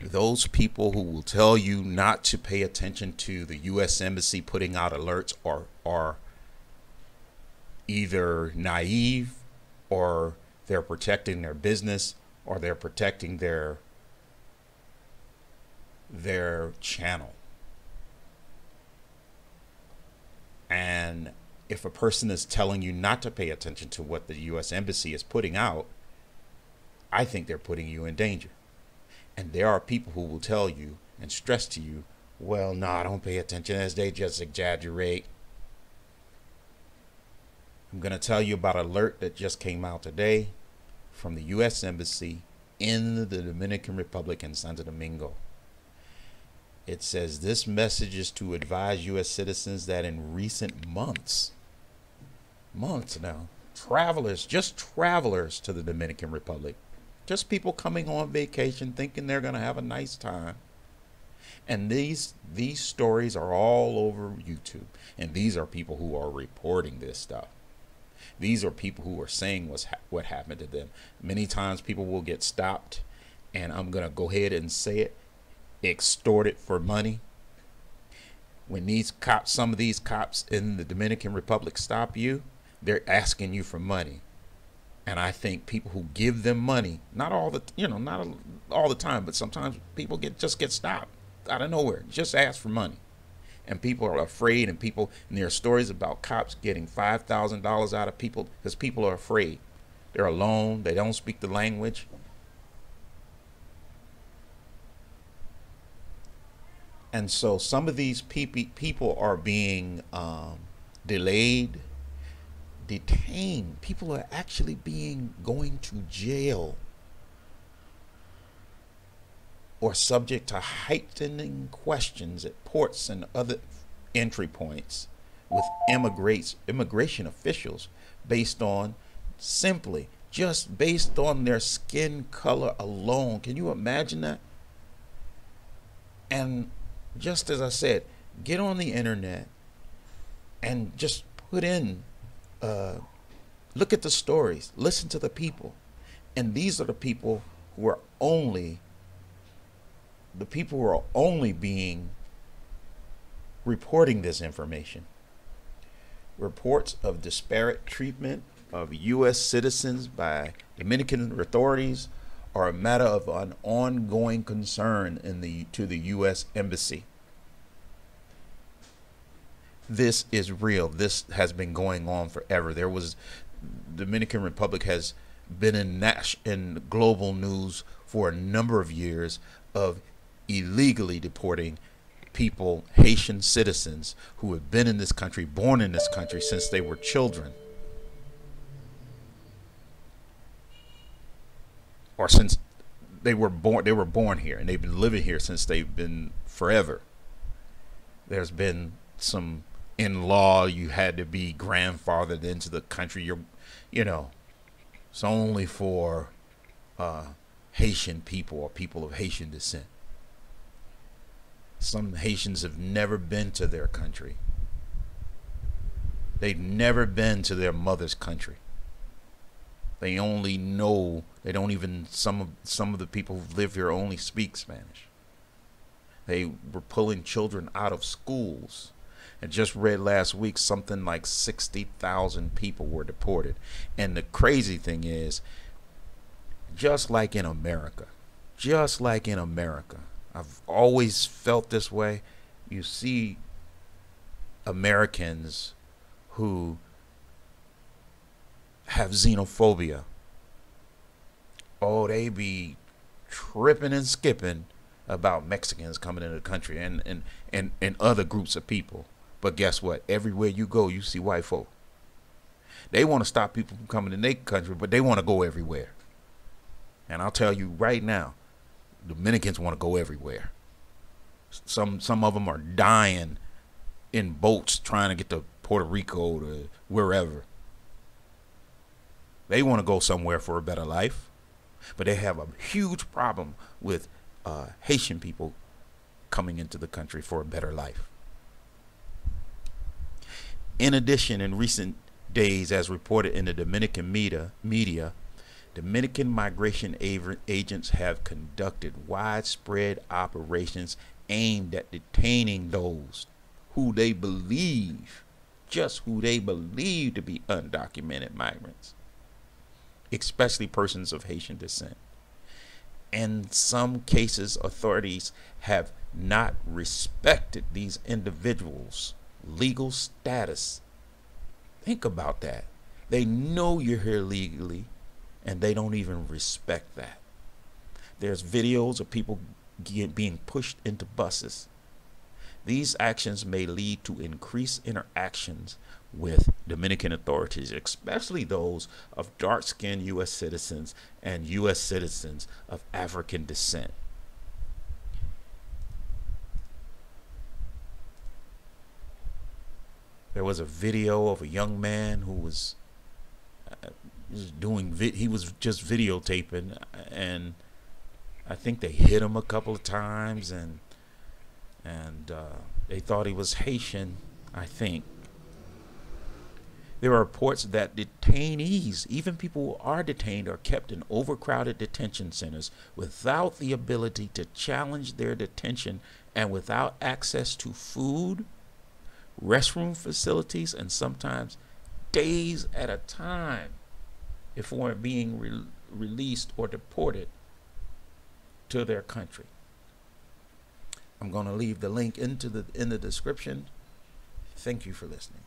those people who will tell you not to pay attention to the U.S. Embassy putting out alerts are either naive, or they're protecting their business, or they're protecting their channel. And if a person is telling you not to pay attention to what the U.S. Embassy is putting out, I think they're putting you in danger. And there are people who will tell you and stress to you, well, no, I don't pay attention, as they just exaggerate. I'm going to tell you about an alert that just came out today from the U.S. Embassy in the Dominican Republic in Santo Domingo. It says this message is to advise U.S. citizens that in recent months now, travelers to the Dominican Republic, just people coming on vacation thinking they're going to have a nice time. And these stories are all over YouTube. And these are people who are reporting this stuff. These are people who are saying what happened to them. Many times people will get stopped, and I'm going to go ahead and say it, extorted for money. When these cops, some of these cops in the Dominican Republic stop you, they're asking you for money. And I think people who give them money, not all the time, but sometimes people just get stopped out of nowhere, just ask for money. And people are afraid, and there are stories about cops getting $5,000 out of people because people are afraid. They're alone, they don't speak the language. And so some of these people are being delayed, detained. People are actually going to jail or subject to heightening questions at ports and other entry points with immigration officials based on their skin color alone. Can you imagine that? And just as I said, get on the internet and just put in, look at the stories, listen to the people. And these are the people who are only being reporting this information. Reports of disparate treatment of U.S. citizens by Dominican authorities are a matter of an ongoing concern to the U.S. Embassy. This is real. This has been going on forever. Dominican Republic has been in global news for a number of years of illegally deporting people, Haitian citizens who have been in this country, born in this country since they were children, or since they were born here, and they've been living here since they've been forever. There's been some, in law, you had to be grandfathered into the country. It's only for Haitian people or people of Haitian descent. Some Haitians have never been to their country. They've never been to their mother's country. They only know, some of the people who live here only speak Spanish. They were pulling children out of schools. I just read last week something like 60,000 people were deported. And the crazy thing is, just like in America, I've always felt this way. You see Americans who have xenophobia. Oh, they be tripping and skipping about Mexicans coming into the country and other groups of people. But guess what? Everywhere you go, you see white folk. They want to stop people from coming in their country, but they want to go everywhere. And I'll tell you right now, Dominicans want to go everywhere. Some of them are dying in boats trying to get to Puerto Rico to wherever. They want to go somewhere for a better life, but they have a huge problem with Haitian people coming into the country for a better life. In addition, in recent days, as reported in the Dominican media, Dominican migration agents have conducted widespread operations aimed at detaining those who they believe, just who they believe to be undocumented migrants, especially persons of Haitian descent. In some cases, authorities have not respected these individuals' legal status. Think about that. They know you're here legally, and they don't even respect that. There's videos of people being pushed into buses. These actions may lead to increased interactions with Dominican authorities, especially those of dark-skinned U.S. citizens and U.S. citizens of African descent. There was a video of a young man who was he was just videotaping, and I think they hit him a couple of times, and they thought he was Haitian, I think. There are reports that detainees, even people who are detained, are kept in overcrowded detention centers without the ability to challenge their detention and without access to food, restroom facilities, and sometimes days at a time before being released or deported to their country. I'm going to leave the link in the description. Thank you for listening.